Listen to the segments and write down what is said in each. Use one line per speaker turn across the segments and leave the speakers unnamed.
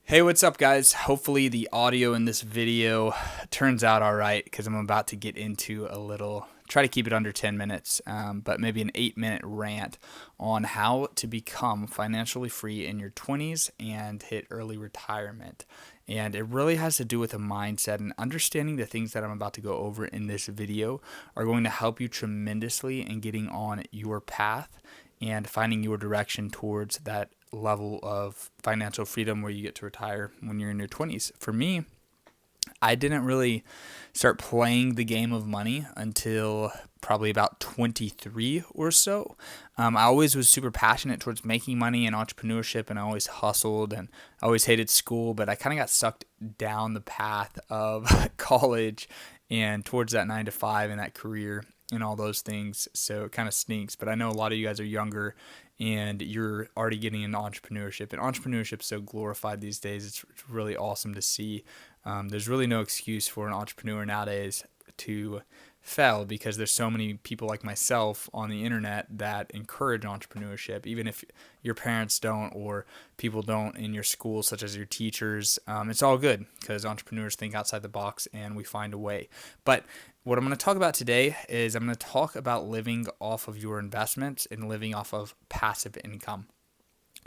Hey, what's up, guys? Hopefully the audio in this video turns out all right because I'm about to get into try to keep it under 10 minutes, but maybe an 8-minute rant on how to become financially free in your 20s and hit early retirement. And it really has to do with a mindset, and understanding the things that I'm about to go over in this video are going to help you tremendously in getting on your path and finding your direction towards that level of financial freedom where you get to retire when you're in your 20s. For me, I didn't really start playing the game of money until probably about 23 or so. I always was super passionate towards making money and entrepreneurship, and I always hustled and I always hated school, but I kind of got sucked down the path of college and towards that 9 to 5 and that career and all those things. So it kind of sneaks. But I know a lot of you guys are younger and you're already getting into entrepreneurship. And entrepreneurship's so glorified these days. It's really awesome to see. There's really no excuse for an entrepreneur nowadays to fail because there's so many people like myself on the internet that encourage entrepreneurship, even if your parents don't or people don't in your school, such as your teachers. It's all good because entrepreneurs think outside the box and we find a way. But what I'm going to talk about today is I'm going to talk about living off of your investments and living off of passive income.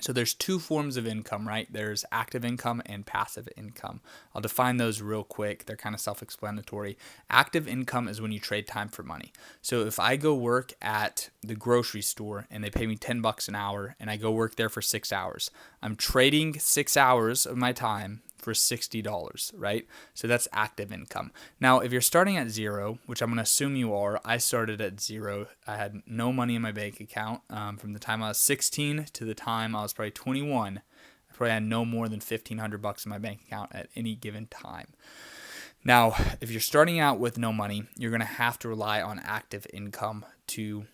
So there's two forms of income, right? There's active income and passive income. I'll define those real quick. They're kind of self-explanatory. Active income is when you trade time for money. So if I go work at the grocery store and they pay me $10 an hour and I go work there for 6 hours, I'm trading 6 hours of my time for $60, right? So that's active income. Now, if you're starting at zero, which I'm going to assume you are, I started at zero. I had no money in my bank account from the time I was 16 to the time I was probably 21. I probably had no more than $1,500 in my bank account at any given time. Now, if you're starting out with no money, you're going to have to rely on active income to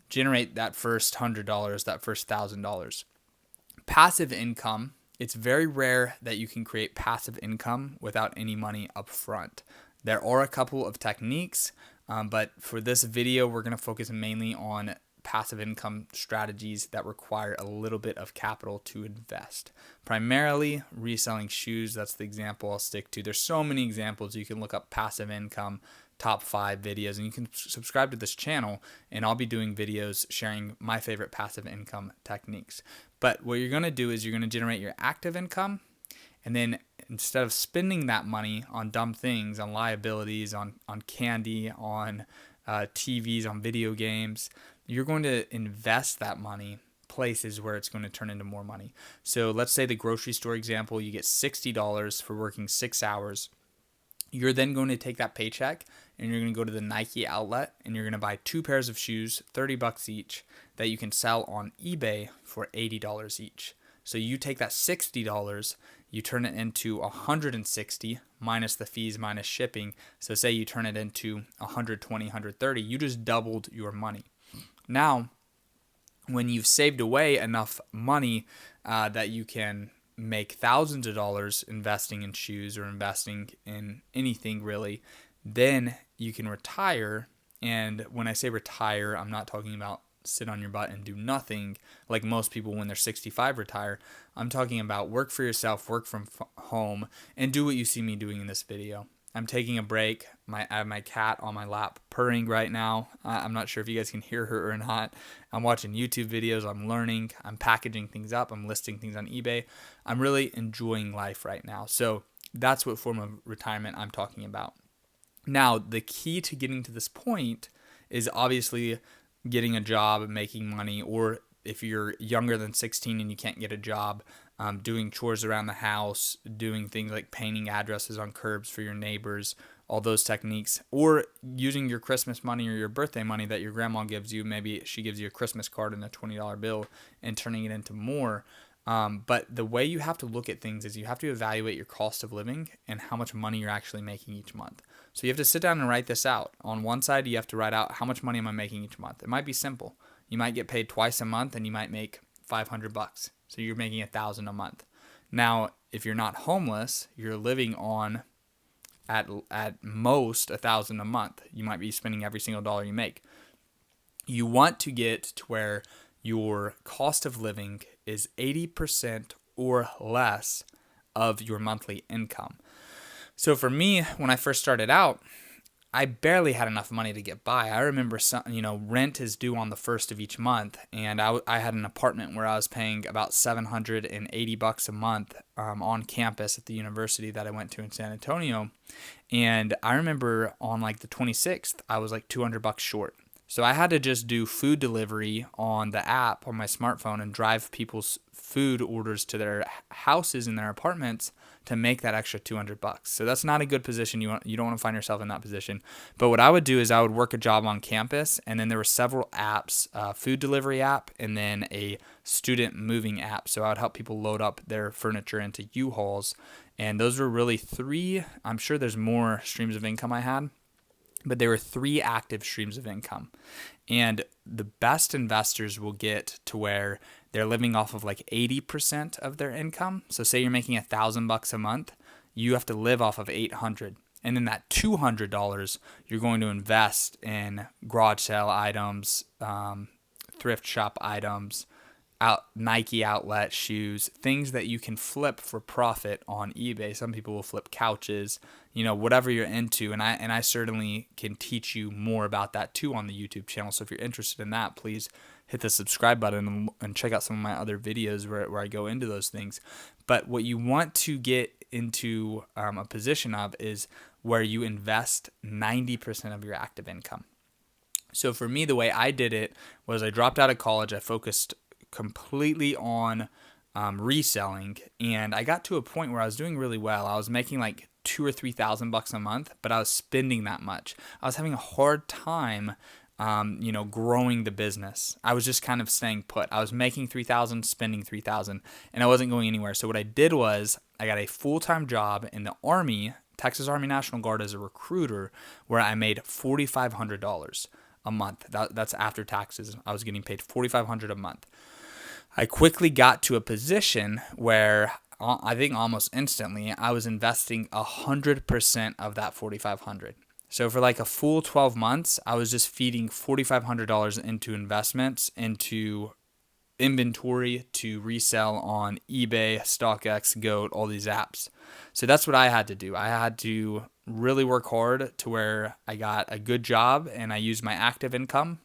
generate that first $100, that first $1,000. Passive income, it's very rare that you can create passive income without any money up front. There are a couple of techniques, but for this video, we're going to focus mainly on passive income strategies that require a little bit of capital to invest. Primarily reselling shoes, that's the example I'll stick to. There's so many examples. You can look up passive income top 5 videos, and you can subscribe to this channel, and I'll be doing videos sharing my favorite passive income techniques. But what you're going to do is you're going to generate your active income, and then instead of spending that money on dumb things, on liabilities, on candy, on TVs, on video games, you're going to invest that money places where it's going to turn into more money. So let's say the grocery store example, you get $60 for working 6 hours. You're then going to take that paycheck and you're going to go to the Nike outlet and you're going to buy 2 pairs of shoes, $30 each, that you can sell on eBay for $80 each. So you take that $60, you turn it into $160 minus the fees minus shipping. So say you turn it into $120, $130, you just doubled your money. Now, when you've saved away enough money that you can make thousands of dollars investing in shoes or investing in anything really, then you can retire. And when I say retire, I'm not talking about sit on your butt and do nothing like most people when they're 65 retire. I'm talking about work for yourself, work from home, and do what you see me doing in this video. I'm taking a break. I have my cat on my lap purring right now. I'm not sure if you guys can hear her or not. I'm watching YouTube videos. I'm learning. I'm packaging things up. I'm listing things on eBay. I'm really enjoying life right now. So that's what form of retirement I'm talking about. Now, the key to getting to this point is obviously getting a job, making money, or if you're younger than 16 and you can't get a job, doing chores around the house, doing things like painting addresses on curbs for your neighbors, all those techniques, or using your Christmas money or your birthday money that your grandma gives you. Maybe she gives you a Christmas card and a $20 bill and turning it into more. But the way you have to look at things is you have to evaluate your cost of living and how much money you're actually making each month. So you have to sit down and write this out. On one side, you have to write out how much money am I making each month. It might be simple. You might get paid twice a month and you might make $500. So you're making $1,000 a month. Now, if you're not homeless, you're living on at most $1,000 a month. You might be spending every single dollar you make. You want to get to where your cost of living is 80% or less of your monthly income. So for me, when I first started out, I barely had enough money to get by. I remember rent is due on the first of each month, and I had an apartment where I was paying about $780 a month on campus at the university that I went to in San Antonio. And I remember on like the 26th, I was like $200 short. So I had to just do food delivery on the app on my smartphone and drive people's food orders to their houses and their apartments to make that extra $200. So that's not a good position. You don't want to find yourself in that position. But what I would do is I would work a job on campus, and then there were several apps, food delivery app, and then a student moving app. So I would help people load up their furniture into U-Hauls. And those were really three. I'm sure there's more streams of income I had, but there were three active streams of income. And the best investors will get to where they're living off of like 80% of their income. So say you're making $1,000 a month, you have to live off of $800. And then that $200 you're going to invest in garage sale items, thrift shop items, Nike outlet shoes, things that you can flip for profit on eBay. Some people will flip couches, whatever you're into. And I certainly can teach you more about that too on the YouTube channel. So if you're interested in that, please hit the subscribe button and check out some of my other videos where I go into those things. But what you want to get into a position of is where you invest 90% of your active income. So for me, the way I did it was I dropped out of college. I focused completely on reselling, and I got to a point where I was doing really well. I was making like $2,000 or $3,000 a month, but I was spending that much. I was having a hard time growing the business. I was just kind of staying put. I was making $3,000, spending $3,000, and I wasn't going anywhere. So what I did was I got a full-time job in the Army, Texas Army National Guard, as a recruiter, where I made $4,500 a month. That's after taxes. I was getting paid $4,500 a month. I quickly got to a position where I think almost instantly I was investing 100% of that $4,500. So for like a full 12 months, I was just feeding $4,500 into investments, into inventory to resell on eBay, StockX, Goat, all these apps. So that's what I had to do. I had to really work hard to where I got a good job, and I used my active income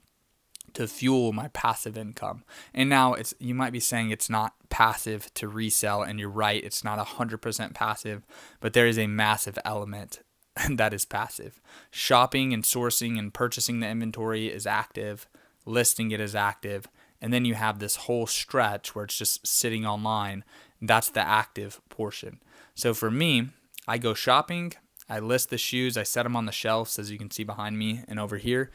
to fuel my passive income. And now you might be saying it's not passive to resell, and you're right, it's not 100% passive, but there is a massive element that is passive. Shopping and sourcing and purchasing the inventory is active, listing it is active, and then you have this whole stretch where it's just sitting online. That's the active portion. So for me, I go shopping, I list the shoes, I set them on the shelves, as you can see behind me and over here.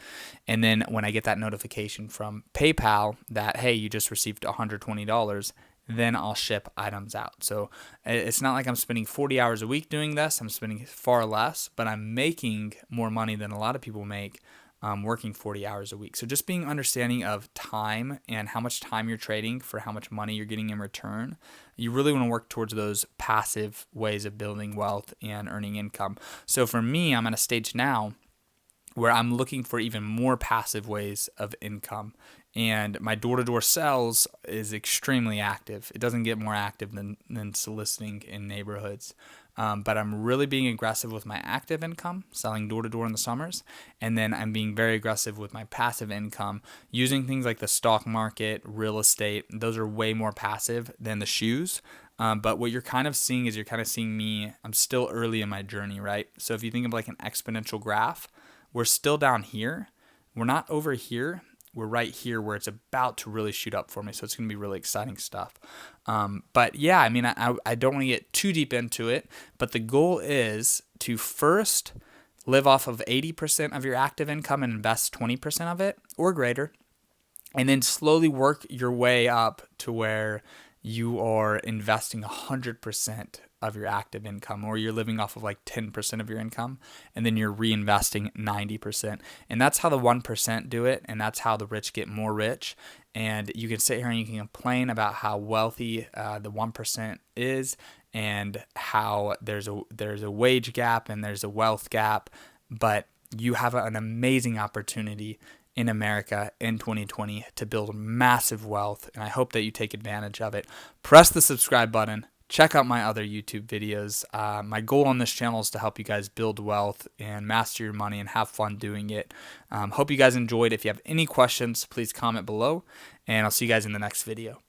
And then when I get that notification from PayPal that, hey, you just received $120, then I'll ship items out. So it's not like I'm spending 40 hours a week doing this. I'm spending far less, but I'm making more money than a lot of people make working 40 hours a week. So just being understanding of time and how much time you're trading for how much money you're getting in return. You really want to work towards those passive ways of building wealth and earning income. So for me, I'm at a stage now where I'm looking for even more passive ways of income. And my door-to-door sales is extremely active. It doesn't get more active than soliciting in neighborhoods. But I'm really being aggressive with my active income, selling door-to-door in the summers. And then I'm being very aggressive with my passive income, using things like the stock market, real estate. Those are way more passive than the shoes. But what you're kind of seeing is me, I'm still early in my journey, right? So if you think of like an exponential graph, we're still down here. We're not over here. We're right here where it's about to really shoot up for me. So it's going to be really exciting stuff. But yeah, I mean, I don't want to get too deep into it, but the goal is to first live off of 80% of your active income and invest 20% of it or greater, and then slowly work your way up to where you are investing 100% of your active income, or you're living off of like 10% of your income, and then you're reinvesting 90%. And that's how the 1% do it, and that's how the rich get more rich. And you can sit here and you can complain about how wealthy the 1% is, and how there's a wage gap and there's a wealth gap, but you have an amazing opportunity in America in 2020 to build massive wealth, and I hope that you take advantage of it. Press the subscribe button, check out my other YouTube videos. My goal on this channel is to help you guys build wealth and master your money and have fun doing it. Hope you guys enjoyed. If you have any questions, please comment below, and I'll see you guys in the next video.